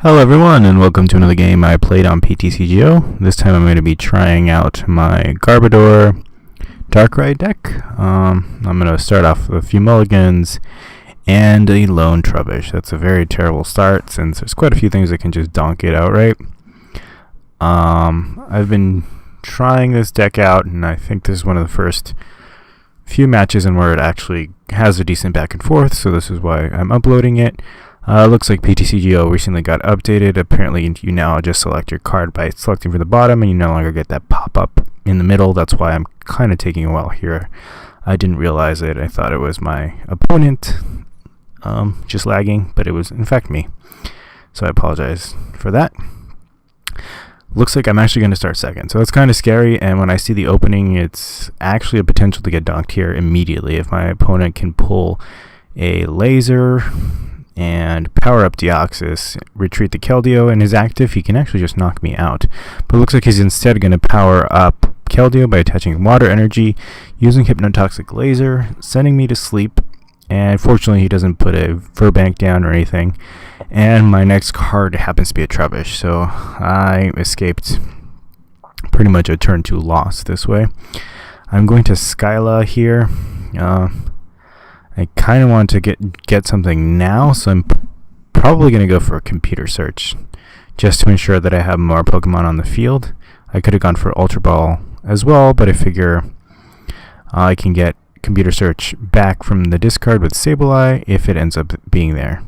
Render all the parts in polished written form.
Hello everyone, and welcome to another game I played on Ptcgo. This time I'm going to be trying out my Garbodor Darkrai deck. I'm going to start off with a few mulligans and a lone Trubbish. That's a very terrible start since there's quite a few things that can just donk it outright. I've been trying this deck out, and I think this is one of the first few matches in where it actually has a decent back and forth, so this is why I'm uploading it. Looks like Ptcgo recently got updated. Apparently you now just select your card by selecting from the bottom, and you no longer get that pop-up in the middle. That's why I'm kind of taking a while here. I didn't realize it. I thought it was my opponent just lagging, but it was in fact me. So I apologize for that. Looks like I'm actually going to start second, so that's kind of scary, and when I see the opening, it's actually a potential to get donked here immediately. If my opponent can pull a laser and power up Deoxys, retreat the Keldeo, and is active, he can actually just knock me out. But it looks like he's instead going to power up Keldeo by attaching water energy, using Hypnotoxic Laser, sending me to sleep, and fortunately he doesn't put a Verbank down or anything. And my next card happens to be a Trubbish, so I escaped pretty much a turn 2 loss this way. I'm going to Skyla here. I kind of want to get something now, so I'm probably going to go for a computer search just to ensure that I have more Pokemon on the field. I could have gone for Ultra Ball as well, but I figure I can get computer search back from the discard with Sableye if it ends up being there.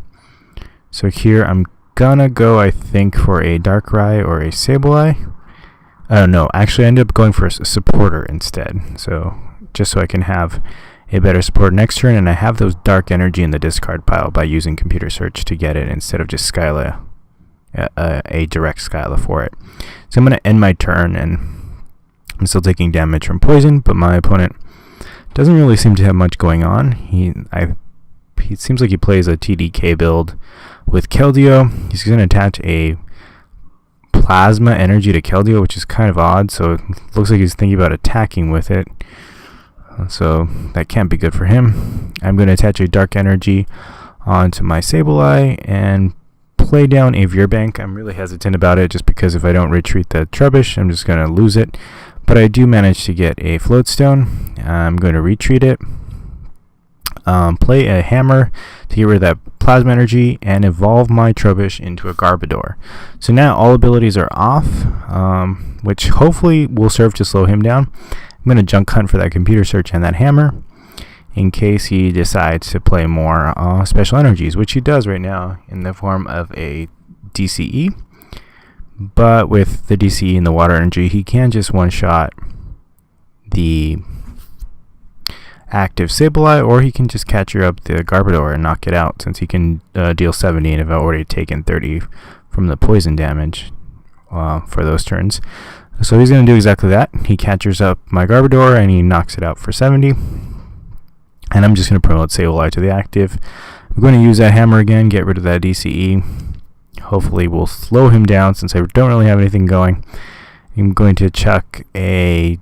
So here I'm gonna go, I think, for a Darkrai or a Sableye. No, actually I ended up going for a supporter instead, so just so I can have a better support next turn, and I have those dark energy in the discard pile by using computer search to get it instead of just Skyla, a direct Skyla for it. So I'm going to end my turn, and I'm still taking damage from poison, but my opponent doesn't really seem to have much going on. He seems like he plays a TDK build with Keldeo. He's going to attach a plasma energy to Keldeo, which is kind of odd, so it looks like he's thinking about attacking with it. So that can't be good for him. I'm going to attach a dark energy onto my Sableye and play down a Verbank. I'm really hesitant about it just because if I don't retreat the Trubbish, I'm just going to lose it. But I do manage to get a Floatstone. I'm going to retreat it, play a Hammer to get rid of that Plasma Energy, and evolve my Trubbish into a Garbodor. So now all abilities are off, which hopefully will serve to slow him down. I'm going to junk hunt for that computer search and that hammer in case he decides to play more special energies, which he does right now in the form of a DCE. But with the DCE and the water energy, he can just one-shot the active Sableye, or he can just catcher up the Garbodor and knock it out, since he can deal 70 and have already taken 30 from the poison damage for those turns. So he's going to do exactly that. He catchers up my Garbodor and he knocks it out for 70. And I'm just going to promote Sableye to the active. I'm going to use that hammer again, get rid of that DCE. Hopefully we'll slow him down since I don't really have anything going. I'm going to chuck a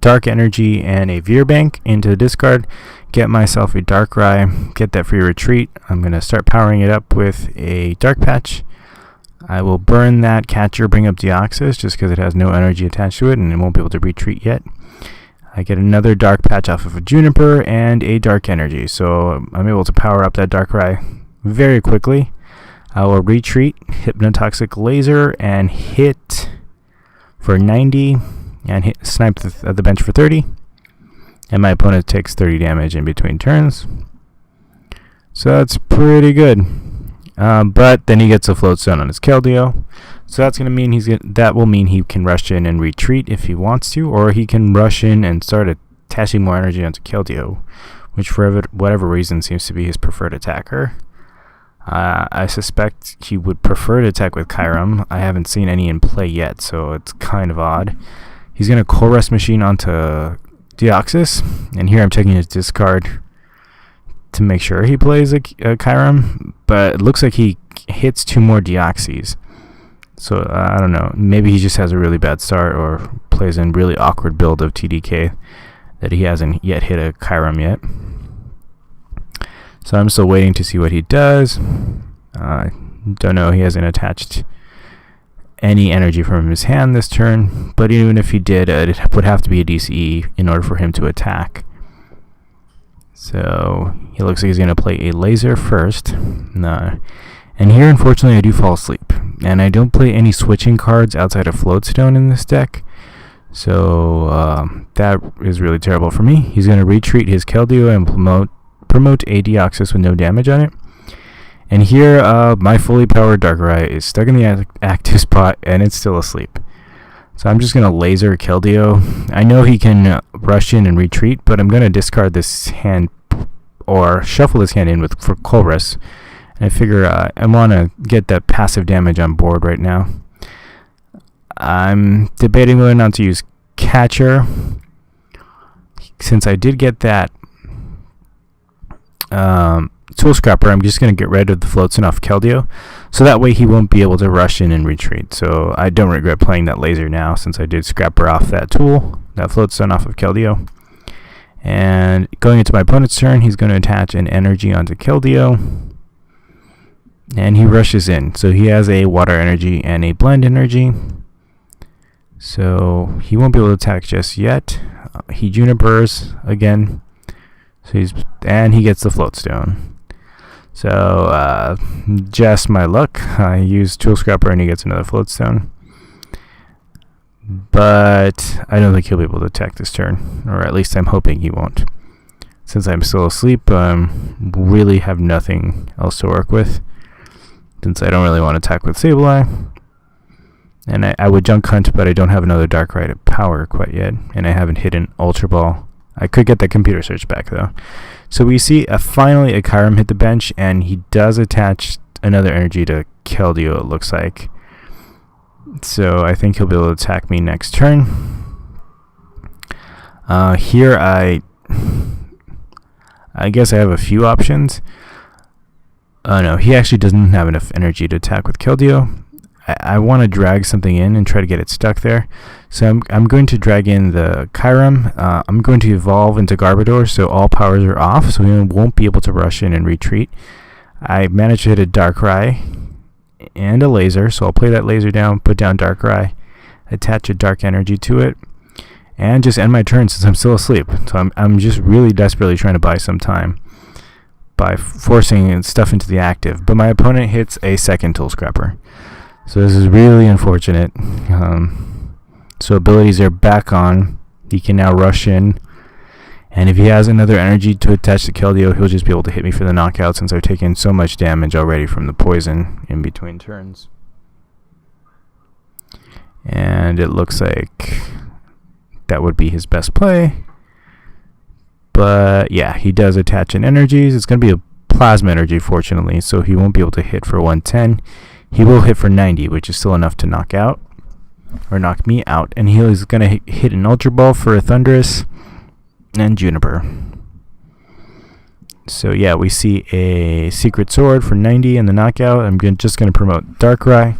Dark Energy and a Verbank into the discard, get myself a Darkrai, get that free retreat. I'm going to start powering it up with a Dark Patch. I will burn that catcher, bring up Deoxys, just because it has no energy attached to it and it won't be able to retreat yet. I get another Dark Patch off of a Juniper and a Dark Energy, so I'm able to power up that Darkrai very quickly. I will retreat, Hypnotoxic Laser, and hit for 90, and snipe the bench for 30. And my opponent takes 30 damage in between turns. So that's pretty good. But then he gets a Floatstone on his Keldeo, so that's going to mean that will mean he can rush in and retreat if he wants to, or he can rush in and start attaching more energy onto Keldeo, which for whatever reason seems to be his preferred attacker. I suspect he would prefer to attack with Kyurem. I haven't seen any in play yet, so it's kind of odd. He's going to Core Rest Machine onto Deoxys, and here I'm taking his discard to make sure he plays a Kyurem, but it looks like he hits 2 more Deoxys. So I don't know, maybe he just has a really bad start or plays a really awkward build of TDK that he hasn't yet hit a Kyurem yet. So I'm still waiting to see what he does. Don't know, he hasn't attached any energy from his hand this turn, but even if he did, it would have to be a DCE in order for him to attack. So he looks like he's going to play a laser first. And here, unfortunately, I do fall asleep. And I don't play any switching cards outside of Floatstone in this deck. So that is really terrible for me. He's going to retreat his Keldeo and promote a Deoxys with no damage on it. And here, my fully powered Darkrai is stuck in the active spot, and it's still asleep. So I'm just going to laser Keldeo. I know he can rush in and retreat, but I'm going to discard this hand, or shuffle this hand in for Colress. And I figure I want to get that passive damage on board right now. I'm debating whether or not to use Catcher, since I did get that Tool Scrapper. I'm just going to get rid of the Floatstone off Keldeo, so that way he won't be able to rush in and retreat. So I don't regret playing that laser now, since I did Scrapper off that tool, that Floatstone off of Keldeo. And going into my opponent's turn, he's going to attach an energy onto Keldeo, and he rushes in. So he has a Water Energy and a Blend Energy, so he won't be able to attack just yet. He Junipers again, so he gets the Floatstone. So just my luck. I use Tool Scrapper and he gets another Floatstone. But I don't think he'll be able to attack this turn, or at least I'm hoping he won't. Since I'm still asleep, really have nothing else to work with, since I don't really want to attack with Sableye. And I would Junk Hunt, but I don't have another Darkrai to power quite yet, and I haven't hit an Ultra Ball. I could get the computer search back, though. So we see finally a Kyurem hit the bench, and he does attach another energy to Keldeo, it looks like. So I think he'll be able to attack me next turn. Here I guess I have a few options. No, he actually doesn't have enough energy to attack with Keldeo. I want to drag something in and try to get it stuck there. So I'm going to drag in the Kyurem. I'm going to evolve into Garbodor, so all powers are off, so he won't be able to rush in and retreat. I managed to hit a Darkrai and a laser, so I'll play that laser down, put down Darkrai, attach a Dark Energy to it, and just end my turn since I'm still asleep. So I'm just really desperately trying to buy some time by forcing stuff into the active. But my opponent hits a second Tool Scrapper. So this is really unfortunate. So abilities are back on. He can now rush in. And if he has another energy to attach to Keldeo, he'll just be able to hit me for the knockout, since I've taken so much damage already from the poison in between turns. And it looks like that would be his best play. But yeah, he does attach an energies. It's going to be a Plasma Energy, fortunately, so he won't be able to hit for 110. He will hit for 90, which is still enough to knock out, or knock me out. And he is going to hit an Ultra Ball for a Thundurus and Juniper. So yeah, we see a Secret Sword for 90 in the knockout. I'm just going to promote Darkrai,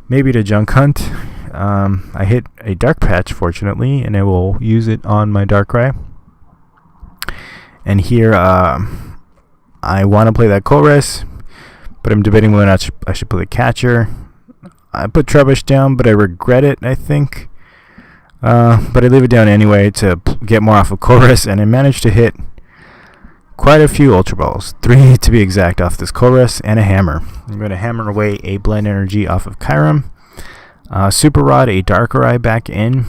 maybe to Junk Hunt. I hit a Dark Patch, fortunately, and I will use it on my Darkrai. And here, I want to play that Colress, but I'm debating whether or not I should play the Catcher. I put Trubbish down, but I regret it, I think. But I leave it down anyway to get more off of Colress, and I managed to hit quite a few Ultra Balls. 3 to be exact off this Colress, and a Hammer. I'm going to hammer away a Blend Energy off of Kyurem. Super Rod, a Darkrai back in.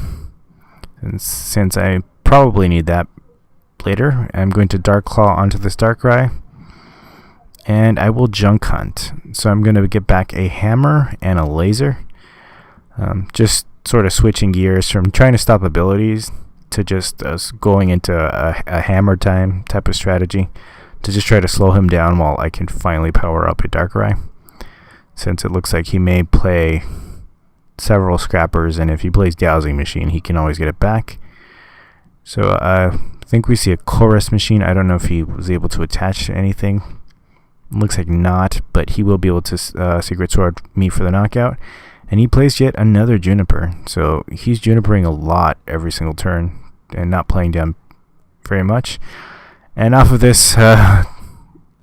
And since I probably need that later, I'm going to Dark Claw onto this Darkrai. And I will Junk Hunt. So I'm going to get back a Hammer and a Laser. Just sort of switching gears from trying to stop abilities to just going into a Hammer time type of strategy to just try to slow him down while I can finally power up a Darkrai. Since it looks like he may play several Scrappers, and if he plays Dowsing Machine, he can always get it back. So I think we see a Chorus Machine. I don't know if he was able to attach to anything. Looks like not, but he will be able to Secret Sword me for the knockout. And he plays yet another Juniper. So he's Junipering a lot every single turn and not playing down very much. And off of this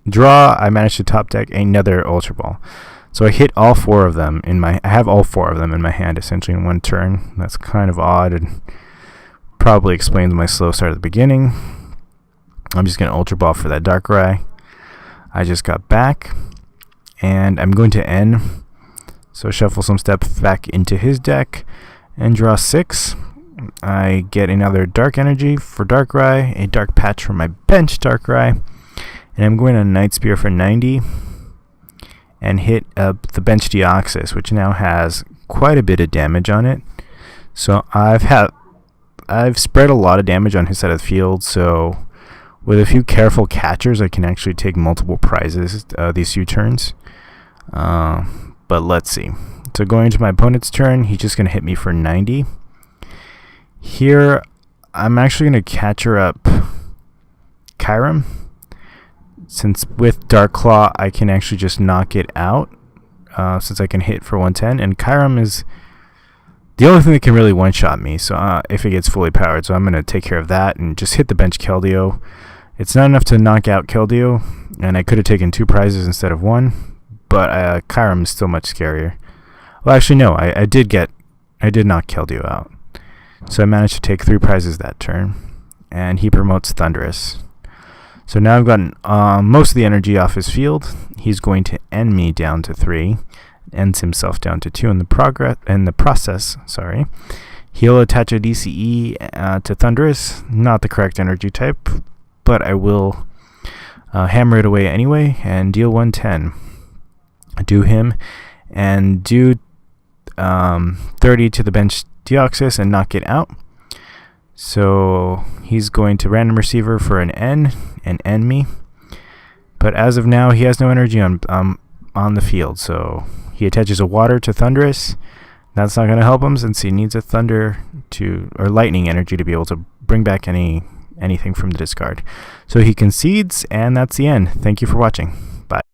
draw, I managed to top deck another Ultra Ball. So I hit all 4 of them I have all 4 of them in my hand essentially in one turn. That's kind of odd and probably explains my slow start at the beginning. I'm just going to Ultra Ball for that Darkrai. I just got back, and I'm going to end. So shuffle some steps back into his deck and draw 6. I get another Dark Energy for Darkrai, a Dark Patch for my bench Darkrai, and I'm going to Night Spear for 90 and hit up the bench Deoxys, which now has quite a bit of damage on it. So I've spread a lot of damage on his side of the field, so with a few careful catchers, I can actually take multiple prizes these few turns. But let's see. So going into my opponent's turn, he's just going to hit me for 90. Here, I'm actually going to catcher up Kyurem. Since with Dark Claw, I can actually just knock it out, since I can hit for 110. And Kyurem is the only thing that can really one-shot me, so if it gets fully powered. So I'm going to take care of that and just hit the bench Keldeo. It's not enough to knock out Keldeo, and I could have taken 2 prizes instead of 1, but Kyurem is still much scarier. Well, actually, no, I did knock Keldeo out. So I managed to take 3 prizes that turn, and he promotes Thundurus. So now I've gotten most of the energy off his field. He's going to end me down to 3, ends himself down to 2 in the process. Sorry. He'll attach a DCE to Thundurus, not the correct energy type, but I will hammer it away anyway and deal 110. Do him and do 30 to the bench Deoxys and knock it out. So he's going to random receiver for an N and end me. But as of now, he has no energy on the field, so he attaches a water to Thundurus. That's not going to help him since he needs a lightning energy to be able to bring back anything from the discard. So he concedes, and that's the end. Thank you for watching.